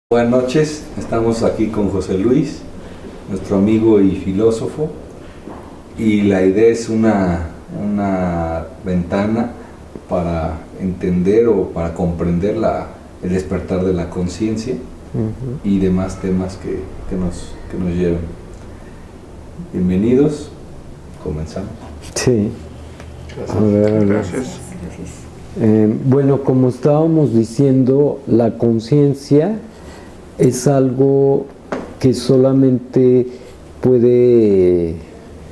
Buenas noches, estamos aquí con José Luis, nuestro amigo y filósofo, y la idea es una ventana para entender o para comprender el despertar de la conciencia y demás temas que nos lleven. Bienvenidos, comenzamos. Sí. Gracias. Bueno, como estábamos diciendo, la conciencia es algo que solamente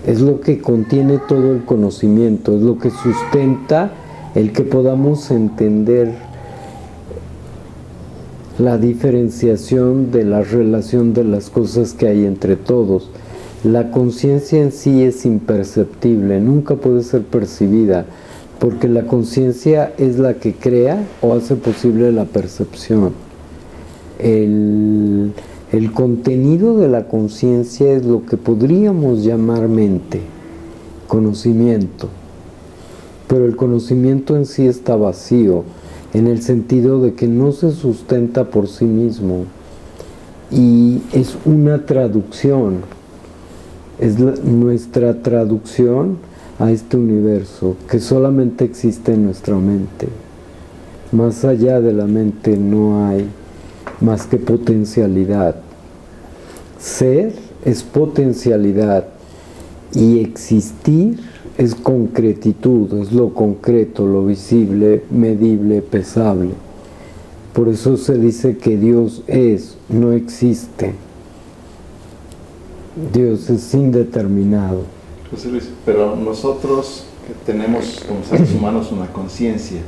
es lo que contiene todo el conocimiento, es lo que sustenta el que podamos entender la diferenciación de la relación de las cosas que hay entre todos. La conciencia en sí es imperceptible, nunca puede ser percibida, porque la conciencia es la que crea o hace posible la percepción. El contenido de la conciencia es lo que podríamos llamar mente, conocimiento, pero el conocimiento en sí está vacío, en el sentido de que no se sustenta por sí mismo y es una traducción, es nuestra traducción a este universo que solamente existe en nuestra mente. Más allá de la mente no hay más que potencialidad. Ser es potencialidad y existir es concretitud, es lo concreto, lo visible, medible, pesable. Por eso se dice que Dios es, no existe. Dios es indeterminado. José Luis, pero nosotros tenemos como seres humanos una conciencia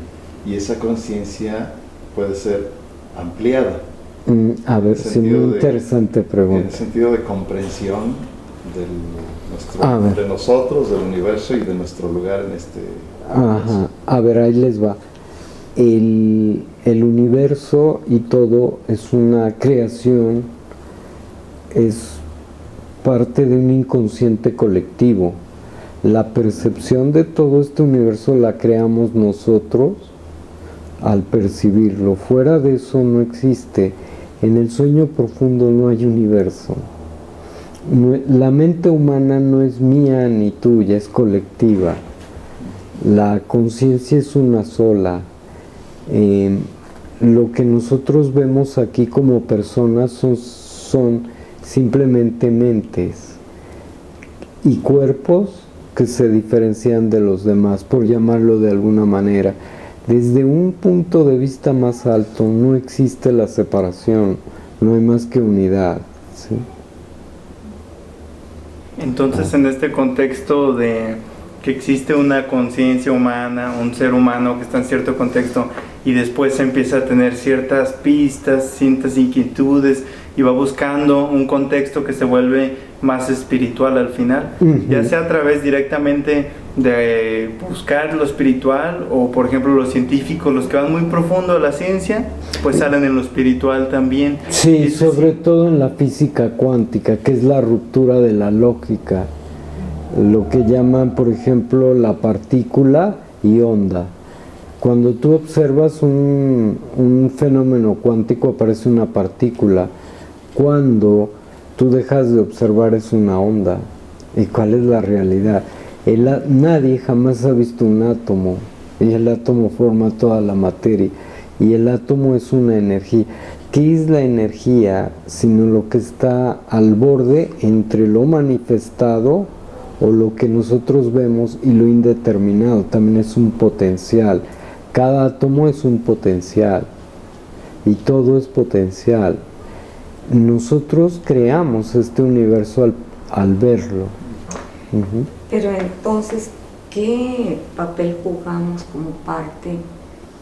y esa conciencia puede ser ampliada. A ver, sí, muy interesante pregunta. En el sentido de comprensión de nosotros, del universo y de nuestro lugar en este universo. A ver, ahí les va. El universo y todo es una creación, es parte de un inconsciente colectivo. La percepción de todo este universo la creamos nosotros al percibirlo. Fuera de eso no existe. En el sueño profundo no hay universo. La mente humana no es mía ni tuya, es colectiva. La conciencia es una sola. Lo que nosotros vemos aquí como personas son simplemente mentes y cuerpos que se diferencian de los demás, por llamarlo de alguna manera. Desde un punto de vista más alto no existe la separación, no hay más que unidad, ¿sí? Entonces, en este contexto de que existe una conciencia humana, un ser humano que está en cierto contexto y después empieza a tener ciertas pistas, ciertas inquietudes y va buscando un contexto que se vuelve más espiritual al final, ya sea a través directamente de buscar lo espiritual o, por ejemplo, los científicos, los que van muy profundo a la ciencia, pues salen en lo espiritual también. Sí, sobre todo en la física cuántica, que es la ruptura de la lógica, lo que llaman, por ejemplo, la partícula y onda. Cuando tú observas un fenómeno cuántico aparece una partícula, cuando tú dejas de observar es una onda. ¿Y cuál es la realidad? Nadie jamás ha visto un átomo, y el átomo forma toda la materia, y el átomo es una energía. ¿Qué es la energía? Sino lo que está al borde entre lo manifestado o lo que nosotros vemos y lo indeterminado. También es un potencial. Cada átomo es un potencial y todo es potencial. Nosotros creamos este universo al verlo. Pero entonces, ¿qué papel jugamos como parte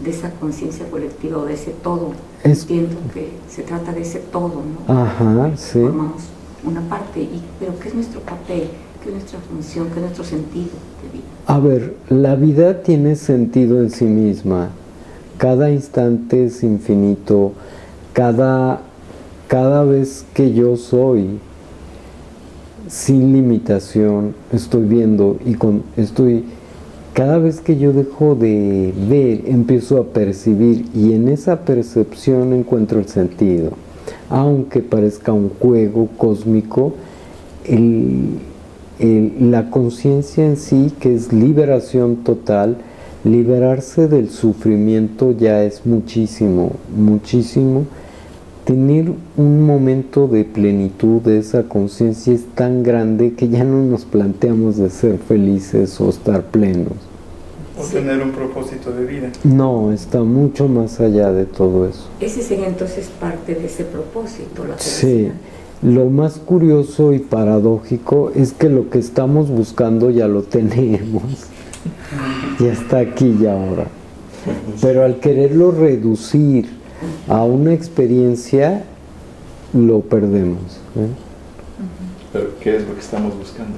de esa conciencia colectiva o de ese todo? Entiendo que se trata de ese todo, ¿no? Ajá, sí. Formamos una parte, pero ¿qué es nuestro papel? ¿Qué es nuestra función? ¿Qué es nuestro sentido de vida? A ver, la vida tiene sentido en sí misma. Cada instante es infinito. Cada vez que yo soy sin limitación, estoy viendo cada vez que yo dejo de ver, empiezo a percibir y en esa percepción encuentro el sentido. Aunque parezca un juego cósmico, la conciencia en sí, que es liberación total, liberarse del sufrimiento ya es muchísimo, muchísimo. Tener un momento de plenitud de esa conciencia es tan grande que ya no nos planteamos de ser felices o estar plenos. O tener un propósito de vida. No, está mucho más allá de todo eso. Ese sería entonces parte de ese propósito, la Sí, felicidad. lo más curioso y paradójico es que lo que estamos buscando ya lo tenemos. Ya está aquí y ahora. Pero al quererlo reducir a una experiencia, lo perdemos. ¿Pero qué es lo que estamos buscando?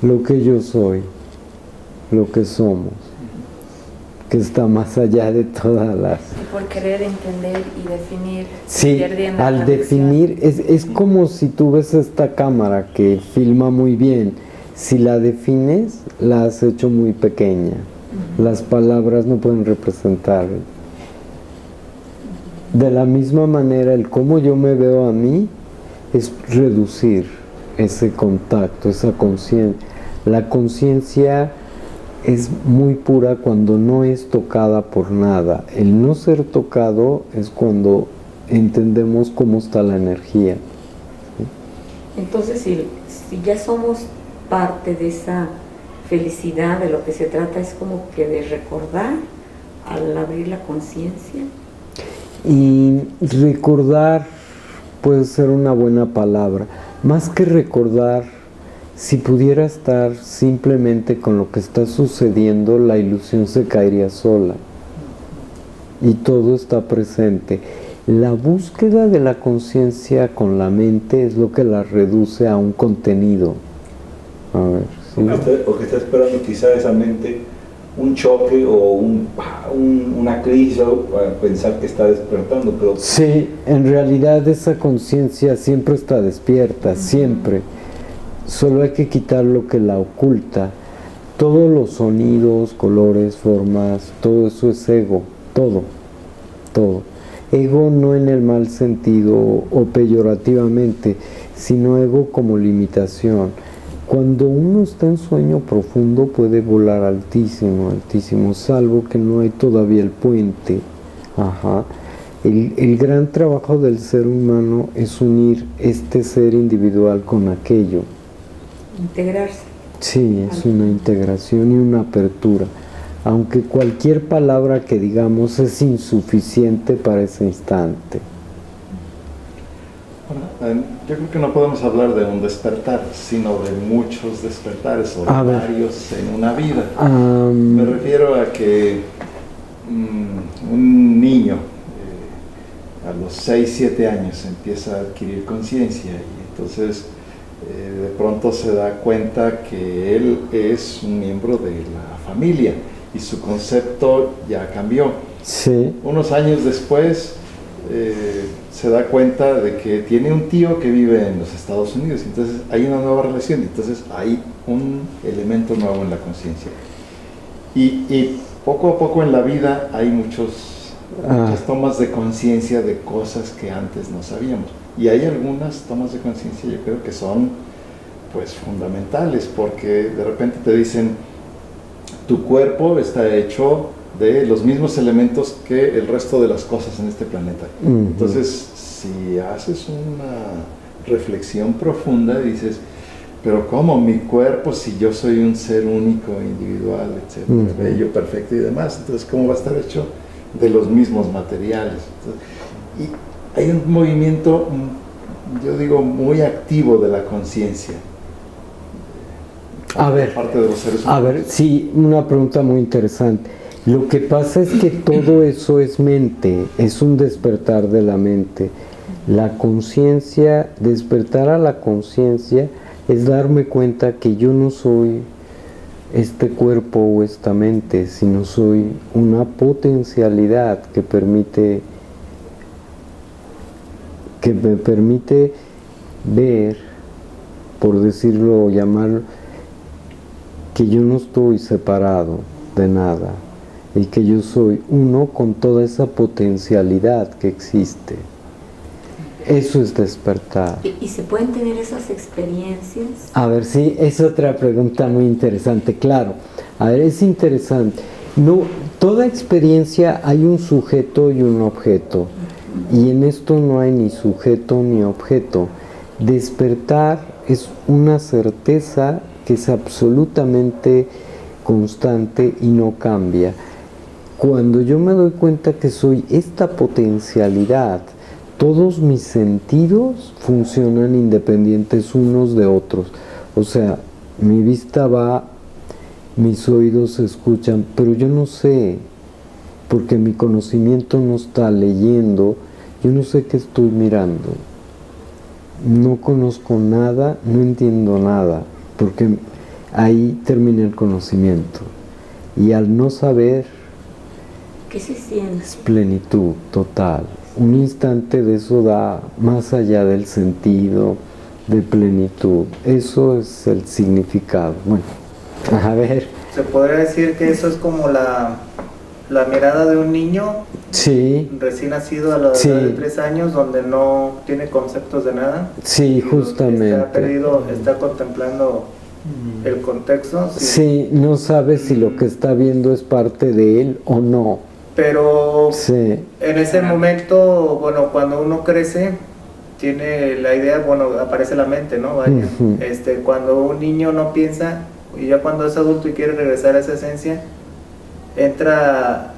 Lo que yo soy, lo que somos, que está más allá de todas las... Y por querer entender y definir, Sí, pierden la al atención. definir, es como si tú ves esta cámara que filma muy bien. Si la defines, la has hecho muy pequeña. Las palabras no pueden representar. De la misma manera, el cómo yo me veo a mí es reducir ese contacto, esa conciencia. La conciencia es muy pura cuando no es tocada por nada. El no ser tocado es cuando entendemos cómo está la energía. Entonces, si ya somos parte de esa felicidad, de lo que se trata es como que de recordar al abrir la conciencia. Y recordar puede ser una buena palabra. Más que recordar, si pudiera estar simplemente con lo que está sucediendo, la ilusión se caería sola. Y todo está presente. La búsqueda de la conciencia con la mente es lo que la reduce a un contenido. A ver, ¿sí? O que está esperando quizá esa mente un choque o una crisis para pensar que está despertando, pero... Sí, en realidad esa conciencia siempre está despierta, siempre. Solo hay que quitar lo que la oculta. Todos los sonidos, colores, formas, todo eso es ego, todo. Ego no en el mal sentido o peyorativamente, sino ego como limitación. Cuando uno está en sueño profundo puede volar altísimo, altísimo, salvo que no hay todavía el puente. El gran trabajo del ser humano es unir este ser individual con aquello. Integrarse. Sí, es una integración y una apertura. Aunque cualquier palabra que digamos es insuficiente para ese instante. Bueno, yo creo que no podemos hablar de un despertar, sino de muchos despertares o de varios en una vida. Me refiero a que un niño a los 6, 7 años empieza a adquirir conciencia y entonces de pronto se da cuenta que él es un miembro de la familia y su concepto ya cambió. Sí. Unos años después se da cuenta de que tiene un tío que vive en los Estados Unidos, entonces hay una nueva relación, entonces hay un elemento nuevo en la conciencia. Y poco a poco en la vida hay muchas tomas de conciencia de cosas que antes no sabíamos. Y hay algunas tomas de conciencia yo creo que son pues fundamentales, porque de repente te dicen tu cuerpo está hecho de los mismos elementos que el resto de las cosas en este planeta. Entonces, si haces una reflexión profunda, dices, pero ¿cómo mi cuerpo si yo soy un ser único, individual, etcétera, bello, perfecto y demás? Entonces, ¿cómo va a estar hecho de los mismos materiales? Entonces, y hay un movimiento, yo digo, muy activo de la conciencia. Parte de los seres humanos. A ver, sí, una pregunta muy interesante. Lo que pasa es que todo eso es mente, es un despertar de la mente. La conciencia, despertar a la conciencia es darme cuenta que yo no soy este cuerpo o esta mente, sino soy una potencialidad que me permite ver, por decirlo o llamarlo, que yo no estoy separado de nada y que yo soy uno con toda esa potencialidad que existe. Eso es despertar. ¿Y se pueden tener esas experiencias? A ver, sí, es otra pregunta muy interesante, claro. A ver, es interesante. No, toda experiencia hay un sujeto y un objeto, y en esto no hay ni sujeto ni objeto. Despertar es una certeza que es absolutamente constante y no cambia. Cuando yo me doy cuenta que soy esta potencialidad, todos mis sentidos funcionan independientes unos de otros. O sea, mi vista va, mis oídos escuchan, pero yo no sé, porque mi conocimiento no está leyendo, yo no sé qué estoy mirando. No conozco nada, no entiendo nada, porque ahí termina el conocimiento. Y al no saber, ¿qué se siente? es plenitud total. Un instante de eso da más allá del sentido de plenitud. Eso es el significado. Bueno, a ver. ¿Se podría decir que eso es como la mirada de un niño Sí. recién nacido a la edad de 3 años, donde no tiene conceptos de nada? Sí, justamente. Está perdido, está contemplando el contexto. Sí, no sabe si lo que está viendo es parte de él o no. Pero Sí. en ese momento, bueno, cuando uno crece, tiene la idea, bueno, aparece la mente, ¿no? Vaya. Ujú. Cuando un niño no piensa, y ya cuando es adulto y quiere regresar a esa esencia, entra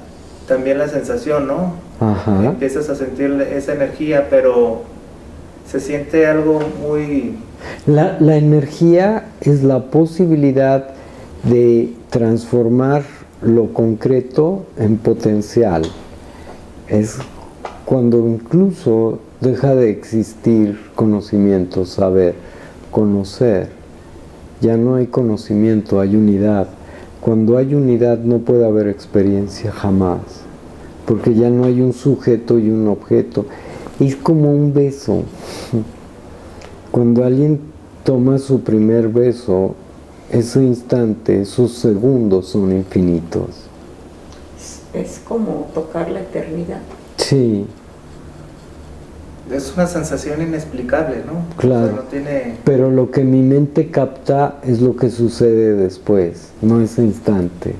también la sensación, ¿no? Ajá. Empiezas a sentir esa energía, pero se siente algo muy... La energía es la posibilidad de transformar lo concreto en potencial. Es cuando incluso deja de existir conocimiento, saber, conocer. Ya no hay conocimiento, hay unidad. Cuando hay unidad no puede haber experiencia jamás, porque ya no hay un sujeto y un objeto. Es como un beso. Cuando alguien toma su primer beso, ese instante, esos segundos son infinitos. Es como tocar la eternidad. Sí, Es una sensación inexplicable, ¿no? claro. O sea, no tiene... Pero lo que mi mente capta es lo que sucede después, no ese instante.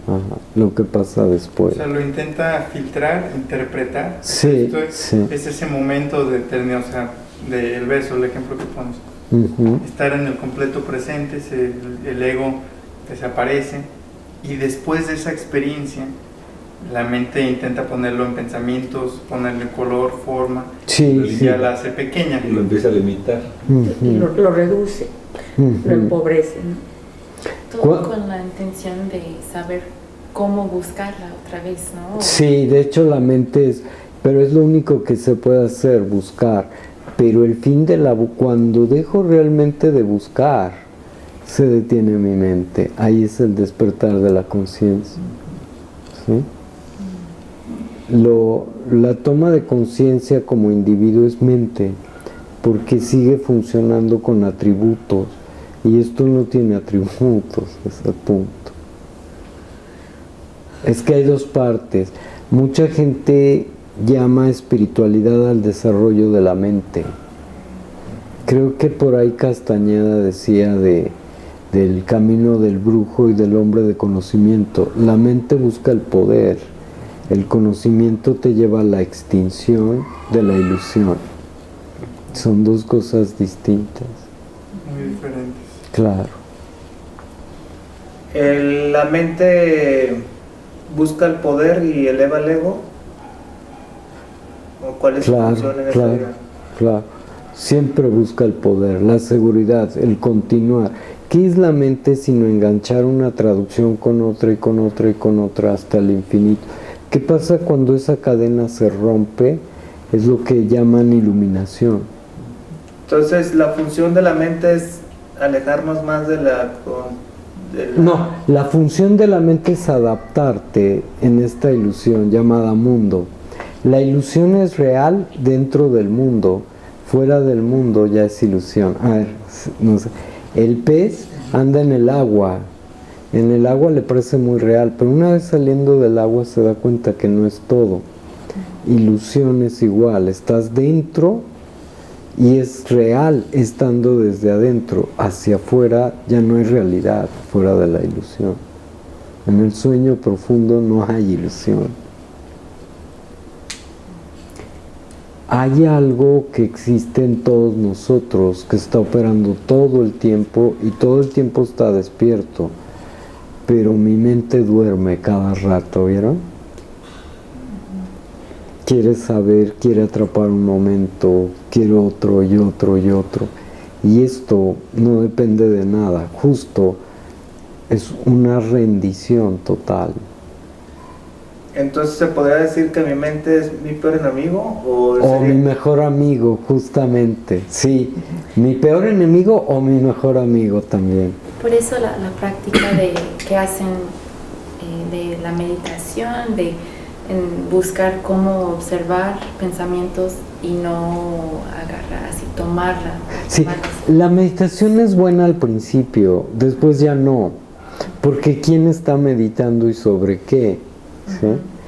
Ajá, lo que pasa después. O sea, lo intenta filtrar, interpretar. Sí, Esto es, sí. es ese momento de eternidad, o sea, del beso, el ejemplo que pones. Ujú. Estar en el completo presente, el ego desaparece y después de esa experiencia la mente intenta ponerlo en pensamientos, ponerle color, forma, Sí, y sí. ya la hace pequeña. Y lo empieza a limitar. Y Ujú. lo reduce, Ujú. lo empobrece, ¿no? Todo con la intención de saber cómo buscarla otra vez, ¿no? Sí, de hecho la mente es, pero es lo único que se puede hacer, buscar. Pero el fin de cuando dejo realmente de buscar, se detiene mi mente. Ahí es el despertar de la conciencia. ¿Sí? La toma de conciencia como individuo es mente, porque sigue funcionando con atributos, y esto no tiene atributos, es el punto. Es que hay dos partes. Mucha gente llama espiritualidad al desarrollo de la mente. Creo que por ahí Castañeda decía del camino del brujo y del hombre de conocimiento. La mente busca el poder, el conocimiento te lleva a la extinción de la ilusión. Son dos cosas distintas. Muy diferentes. Claro. La mente busca el poder y eleva el ego. ¿O cuál es su función en esta vida? Claro. Siempre busca el poder, la seguridad, el continuar. ¿Qué es la mente sino enganchar una traducción con otra y con otra y con otra hasta el infinito? ¿Qué pasa cuando esa cadena se rompe? Es lo que llaman iluminación. Entonces, la función de la mente es alejarnos más de la... No, la función de la mente es adaptarte en esta ilusión llamada mundo. La ilusión es real dentro del mundo, fuera del mundo ya es ilusión. A ver, no sé. El pez anda en el agua le parece muy real, pero una vez saliendo del agua se da cuenta que no es todo. Ilusión es igual, estás dentro y es real estando desde adentro. Hacia afuera ya no hay realidad fuera de la ilusión. En el sueño profundo no hay ilusión. Hay algo que existe en todos nosotros, que está operando todo el tiempo y todo el tiempo está despierto, pero mi mente duerme cada rato, ¿vieron? Quiere saber, quiere atrapar un momento, quiere otro y otro y otro. Y esto no depende de nada, justo es una rendición total. Entonces, ¿se podría decir que mi mente es mi peor enemigo? O mi mejor amigo, justamente. Sí, mi peor enemigo o mi mejor amigo también. Por eso la práctica que hacen de la meditación, de buscar cómo observar pensamientos y no agarrar así, tomarla. Sí, la meditación es buena al principio, después ya no. Porque ¿quién está meditando y sobre qué? ¿Sí?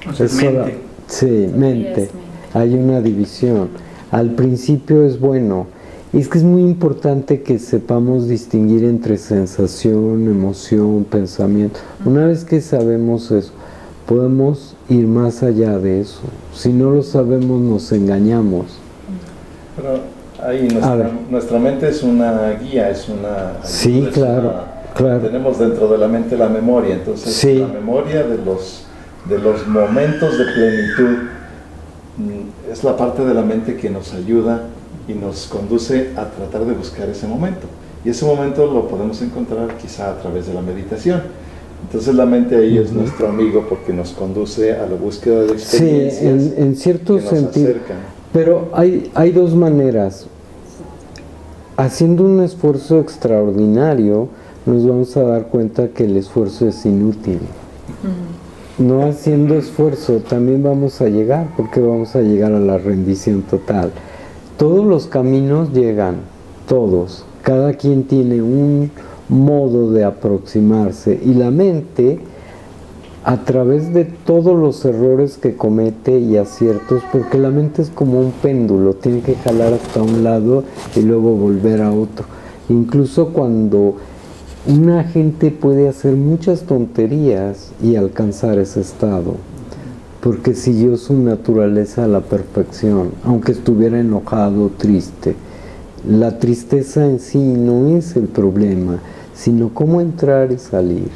O sea, mente. Sí, mente. Hay una división. Al principio es bueno. Y es que es muy importante que sepamos distinguir entre sensación, emoción, pensamiento. Una vez que sabemos eso, podemos ir más allá de eso. Si no lo sabemos, nos engañamos. Pero ahí nuestra mente es una guía, es una ayuda, sí, claro, claro. Tenemos dentro de la mente la memoria, entonces sí. La memoria de los momentos de plenitud es la parte de la mente que nos ayuda y nos conduce a tratar de buscar ese momento. Y ese momento lo podemos encontrar quizá a través de la meditación. Entonces la mente ahí es nuestro amigo porque nos conduce a la búsqueda de experiencias. Sí, en cierto sentido. Acercan. Pero hay dos maneras. Haciendo un esfuerzo extraordinario, nos vamos a dar cuenta que el esfuerzo es inútil. No haciendo esfuerzo también vamos a llegar, porque vamos a llegar a la rendición total. Todos los caminos llegan, todos. Cada quien tiene un modo de aproximarse y la mente, a través de todos los errores que comete y aciertos, porque la mente es como un péndulo, tiene que jalar hasta un lado y luego volver a otro. Incluso cuando una gente puede hacer muchas tonterías y alcanzar ese estado, porque siguió su naturaleza a la perfección, aunque estuviera enojado o triste. La tristeza en sí no es el problema, sino cómo entrar y salir,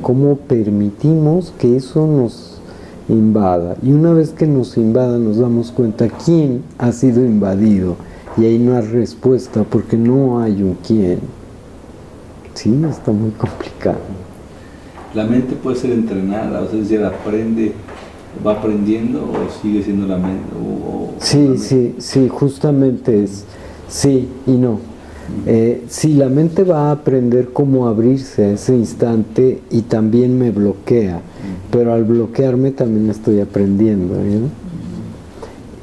cómo permitimos que eso nos invada. Y una vez que nos invada nos damos cuenta quién ha sido invadido, y ahí no hay respuesta porque no hay un quién. Sí, está muy complicado. La mente puede ser entrenada, o sea, es decir, va aprendiendo o sigue siendo la mente. Sí, justamente es sí y no. Sí, la mente va a aprender cómo abrirse a ese instante y también me bloquea, pero al bloquearme también estoy aprendiendo, ¿no?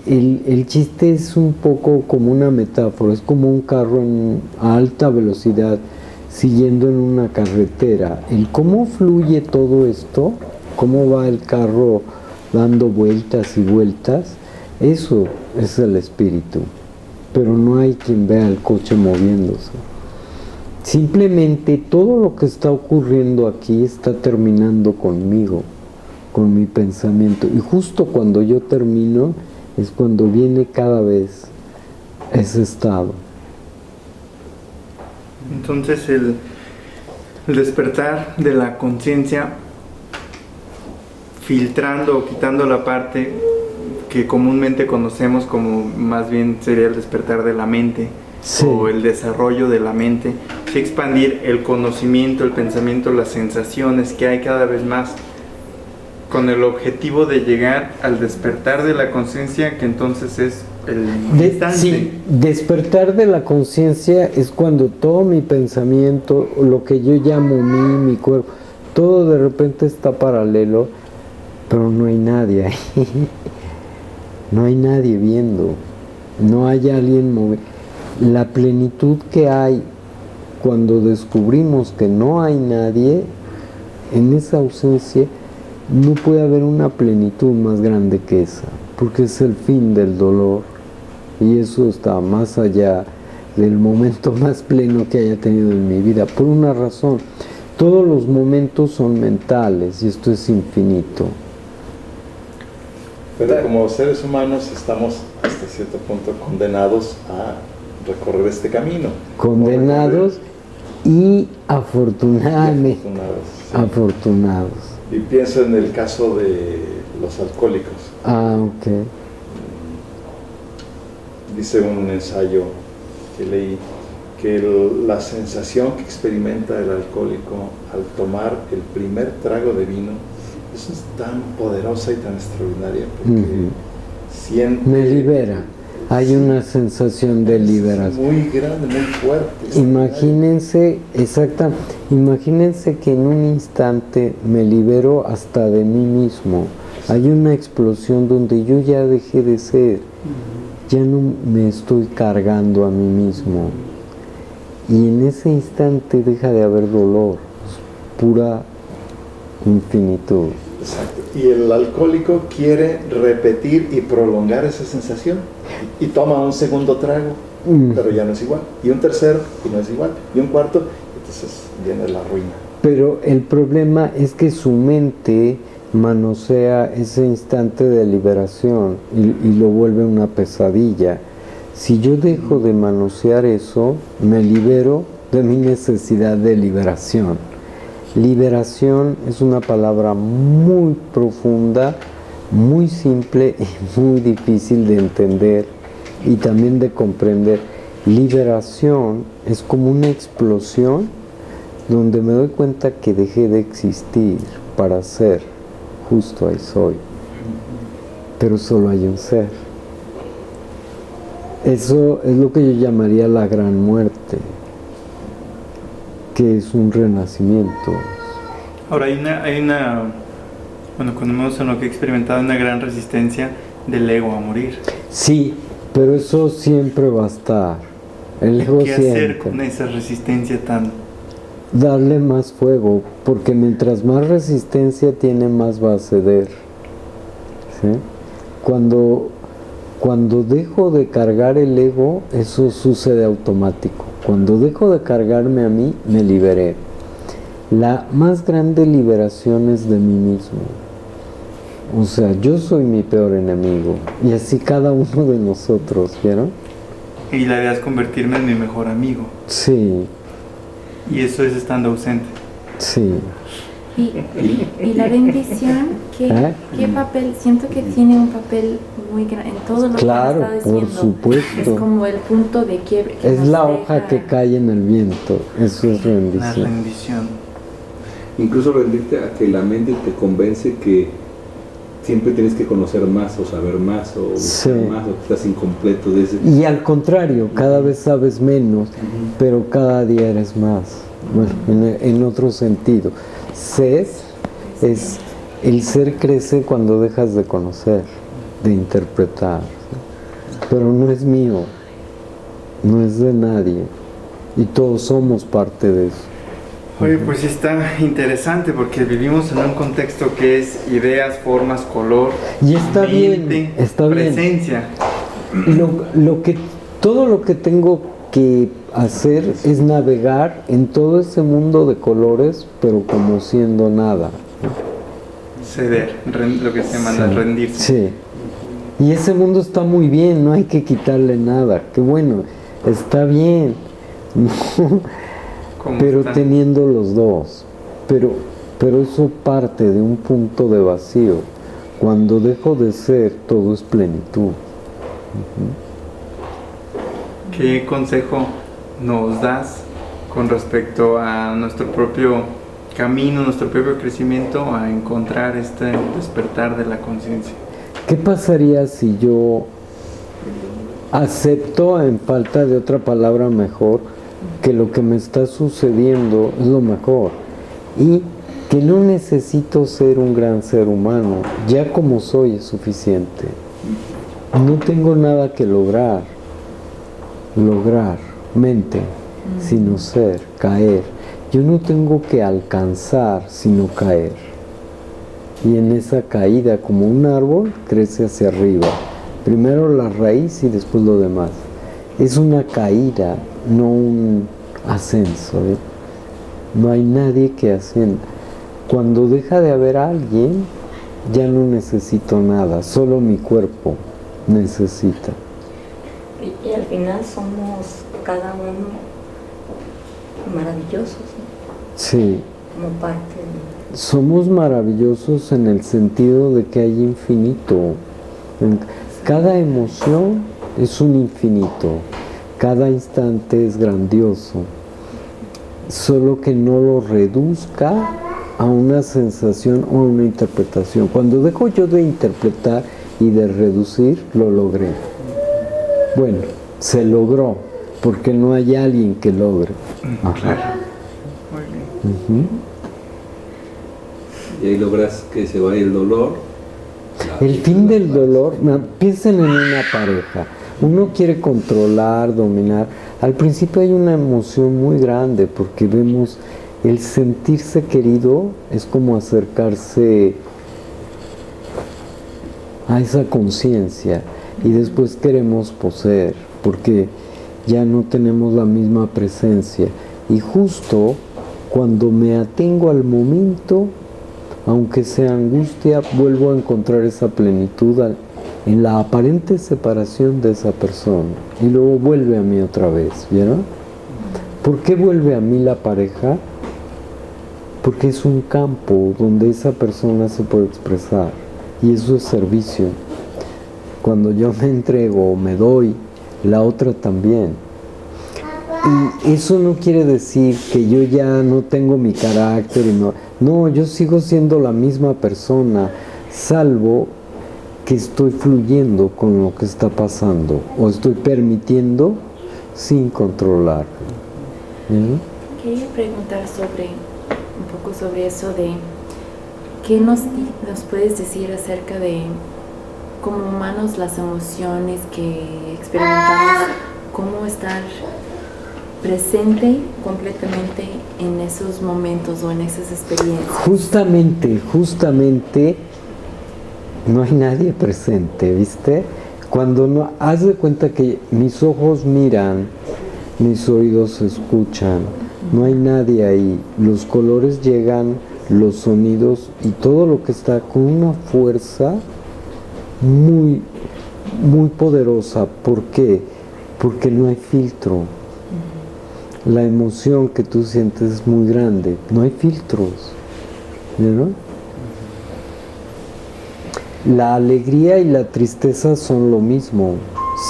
El chiste es un poco como una metáfora, es como un carro a alta velocidad siguiendo en una carretera. El cómo fluye todo esto, cómo va el carro dando vueltas y vueltas, eso es el espíritu. Pero no hay quien vea el coche moviéndose. Simplemente todo lo que está ocurriendo aquí está terminando conmigo, con mi pensamiento. Y justo cuando yo termino es cuando viene cada vez ese estado. Entonces el despertar de la conciencia, filtrando o quitando la parte que comúnmente conocemos como más bien sería el despertar de la mente, sí, o el desarrollo de la mente, es expandir el conocimiento, el pensamiento, las sensaciones que hay cada vez más, con el objetivo de llegar al despertar de la conciencia, que entonces es el instante. Sí, despertar de la conciencia es cuando todo mi pensamiento, lo que yo llamo mi cuerpo, todo de repente está paralelo, pero no hay nadie ahí. No hay nadie viendo, no hay alguien moviendo. La plenitud que hay cuando descubrimos que no hay nadie, en esa ausencia no puede haber una plenitud más grande que esa, porque es el fin del dolor. y eso está más allá del momento más pleno que haya tenido en mi vida, por una razón. Todos los momentos son mentales y esto es infinito. Pero como seres humanos estamos hasta cierto punto condenados a recorrer este camino. Condenados y afortunadamente. Afortunados. Y pienso en el caso de los alcohólicos. Ok. Dice un ensayo que leí que la sensación que experimenta el alcohólico al tomar el primer trago de vino es tan poderosa y tan extraordinaria porque siente... Me libera. Hay una sensación de liberación. Muy grande, muy fuerte. Imagínense, imagínense que en un instante me libero hasta de mí mismo. Hay una explosión donde yo ya dejé de ser. Ya no me estoy cargando a mí mismo. Y en ese instante deja de haber dolor. Es pura infinitud. Exacto. Y el alcohólico quiere repetir y prolongar esa sensación. Y toma un segundo trago, pero ya no es igual. Y un tercero, y no es igual. Y un cuarto, entonces viene la ruina. Pero el problema es que su mente manosea ese instante de liberación y lo vuelve una pesadilla. Si yo dejo de manosear eso, me libero de mi necesidad de liberación. Liberación es una palabra muy profunda, muy simple y muy difícil de entender y también de comprender. Liberación es como una explosión donde me doy cuenta que dejé de existir para ser. Justo ahí soy. Pero solo hay un ser. Eso es lo que yo llamaría la gran muerte, que es un renacimiento. Ahora hay una bueno, cuando menos en lo que he experimentado, una gran resistencia del ego a morir. Sí, pero eso siempre va a estar. El ego ¿Qué siempre. hacer con esa resistencia tan...? Darle más fuego, porque mientras más resistencia tiene, más va a ceder. ¿Sí? Cuando dejo de cargar el ego, eso sucede automático. Cuando dejo de cargarme a mí, me liberé. La más grande liberación es de mí mismo. O sea, yo soy mi peor enemigo. Y así cada uno de nosotros, ¿vieron? Y la idea es convertirme en mi mejor amigo. Sí. Y eso es estando ausente. Sí. Y la rendición, ¿qué papel? Siento que tiene un papel muy grande en todo lo claro, que me está diciendo. por supuesto. Es como el punto de quiebre. Es la hoja que cae en el viento. Eso es rendición. La rendición. Incluso rendirte a que la mente te convence que siempre tienes que conocer más o saber más o buscar más o que estás incompleto de ese... Y al contrario, cada vez sabes menos, pero cada día eres más. Bueno, en otro sentido, ser es... El ser crece cuando dejas de conocer, de interpretar. Pero no es mío, no es de nadie. Y todos somos parte de eso. Oye, pues está interesante porque vivimos en un contexto que es ideas, formas, color, y está mente, bien, está presencia. Todo lo que tengo que hacer es navegar en todo ese mundo de colores, pero como siendo nada. Ceder, lo que se manda rendirse. Sí. Y ese mundo está muy bien, no hay que quitarle nada. Qué bueno, está bien. Pero está? Teniendo los dos. Pero eso parte de un punto de vacío. Cuando dejo de ser, todo es plenitud. ¿Qué consejo nos das con respecto a nuestro propio camino, nuestro propio crecimiento, a encontrar este despertar de la conciencia? ¿Qué pasaría si yo acepto, en falta de otra palabra mejor, que lo que me está sucediendo es lo mejor y que no necesito ser un gran ser humano, ya como soy es suficiente? No tengo nada que lograr mente, sino ser, caer. Yo no tengo que alcanzar, sino caer. Y en esa caída, como un árbol, crece hacia arriba. Primero la raíz y después lo demás. Es una caída, no un ascenso. No hay nadie que ascienda. Cuando deja de haber alguien, ya no necesito nada, solo mi cuerpo necesita. Y al final somos cada uno maravillosos, ¿no? Sí. Como parte de... Somos maravillosos en el sentido de que hay infinito. Cada emoción es un infinito. Cada instante es grandioso. Solo que no lo reduzca a una sensación o a una interpretación. Cuando dejo yo de interpretar y de reducir, lo logré. Bueno, se logró, porque no hay alguien que logre. Claro. Muy bien. Y ahí logras que se vaya el dolor. El fin del dolor, piensen en una pareja. Uno quiere controlar, dominar. Al principio hay una emoción muy grande porque vemos el sentirse querido es como acercarse a esa conciencia y después queremos poseer porque ya no tenemos la misma presencia. Y justo cuando me atengo al momento, aunque sea angustia, vuelvo a encontrar esa plenitud en la aparente separación de esa persona. Y luego vuelve a mí otra vez, ¿vieron? ¿Por qué vuelve a mí la pareja? Porque es un campo donde esa persona se puede expresar. Y eso es servicio. Cuando yo me entrego o me doy, la otra también. Y eso no quiere decir que yo ya no tengo mi carácter y no, yo sigo siendo la misma persona, salvo que estoy fluyendo con lo que está pasando o estoy permitiendo sin controlar. Quería preguntar un poco sobre eso de ¿qué nos puedes decir acerca de como humanos las emociones que experimentamos, cómo estar presente completamente en esos momentos o en esas experiencias? Justamente no hay nadie presente, ¿viste? Cuando no, haz de cuenta que mis ojos miran, mis oídos escuchan, no hay nadie ahí, los colores llegan, los sonidos y todo lo que está con una fuerza muy, muy poderosa. ¿Por qué? Porque no hay filtro. La emoción que tú sientes es muy grande, no hay filtros, ¿no? La alegría y la tristeza son lo mismo,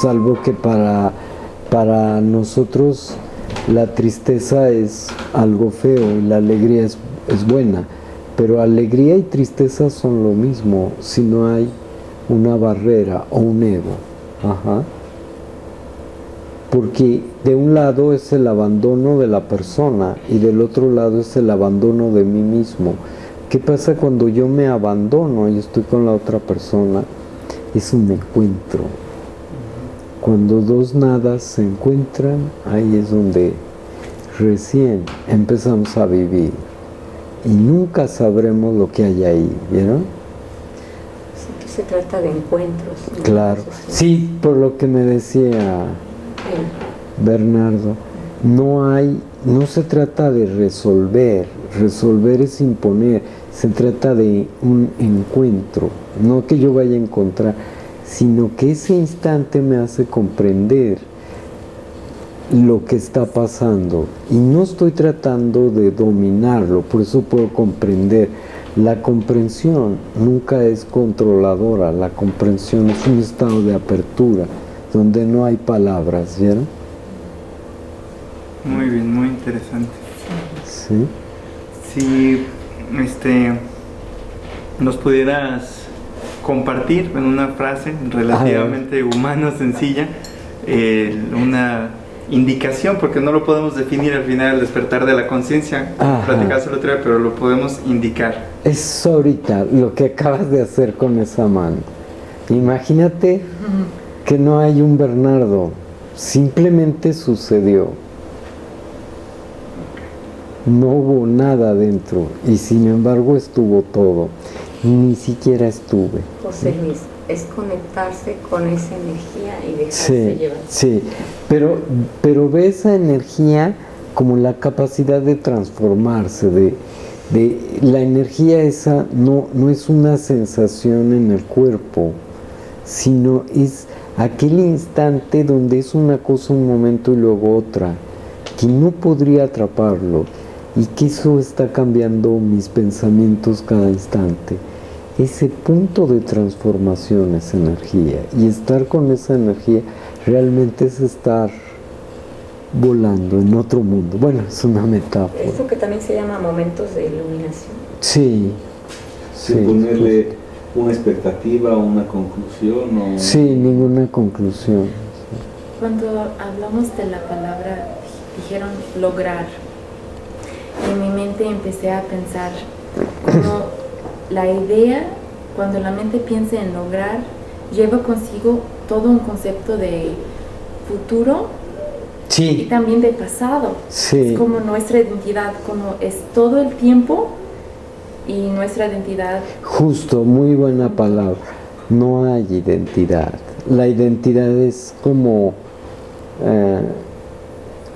salvo que para nosotros la tristeza es algo feo y la alegría es buena, pero alegría y tristeza son lo mismo si no hay una barrera o un ego. Ajá. Porque de un lado es el abandono de la persona y del otro lado es el abandono de mí mismo. ¿Qué pasa cuando yo me abandono y estoy con la otra persona? Es un encuentro. Cuando dos nadas se encuentran, ahí es donde recién empezamos a vivir. Y nunca sabremos lo que hay ahí, ¿vieron? Sí, que se trata de encuentros. Claro. Sí, por lo que me decía Bernardo, no se trata de resolver es imponer, se trata de un encuentro, no que yo vaya a encontrar, sino que ese instante me hace comprender lo que está pasando y no estoy tratando de dominarlo, por eso puedo comprender. La comprensión nunca es controladora, la comprensión es un estado de apertura donde no hay palabras, ¿vieron? Muy bien, muy interesante. Sí. Si nos pudieras compartir en una frase relativamente humana, sencilla, una indicación, porque no lo podemos definir al final, el despertar de la conciencia, platicabas el otro día, pero lo podemos indicar. Es ahorita lo que acabas de hacer con esa mano. Imagínate que no hay un Bernardo, simplemente sucedió. No hubo nada dentro y sin embargo estuvo todo. ni siquiera estuve. José Luis, es conectarse con esa energía y dejarse llevar. Sí, pero ve esa energía como la capacidad de transformarse, de la energía esa no es una sensación en el cuerpo, sino es aquel instante donde es una cosa un momento y luego otra, que no podría atraparlo, y que eso está cambiando mis pensamientos cada instante. Ese punto de transformación es energía, y estar con esa energía realmente es estar volando en otro mundo. Bueno, es una metáfora. Eso que también se llama momentos de iluminación. Sí. Sin ponerle una expectativa, una conclusión o... Sí, ninguna conclusión. Cuando hablamos de la palabra, dijeron lograr. En mi mente empecé a pensar como la idea, cuando la mente piensa en lograr, lleva consigo todo un concepto de futuro. Sí. Y también de pasado. Sí. Es como nuestra identidad, como es todo el tiempo y nuestra identidad. Justo, muy buena palabra. No hay identidad. La identidad es como...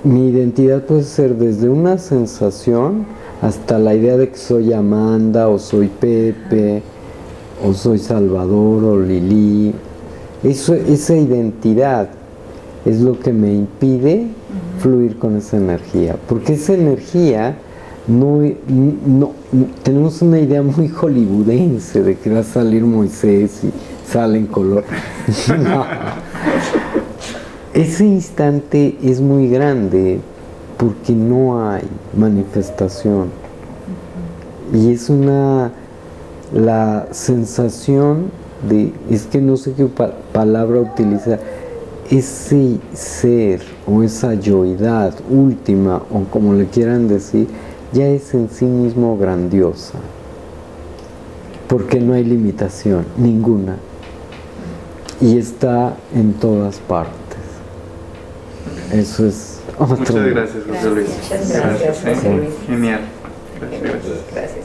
mi identidad puede ser desde una sensación hasta la idea de que soy Amanda, o soy Pepe, o soy Salvador, o Lili. Esa identidad es lo que me impide fluir con esa energía, porque esa energía tenemos una idea muy hollywoodense de que va a salir Moisés y sale en color. No. Ese instante es muy grande porque no hay manifestación, y es la sensación de, es que no sé qué palabra utilizar, ese ser o esa yoidad última, o como le quieran decir, ya es en sí mismo grandiosa, porque no hay limitación ninguna, y está en todas partes. Eso es otro. Muchas gracias, José Luis. Muchas gracias, José Luis. Genial. Gracias.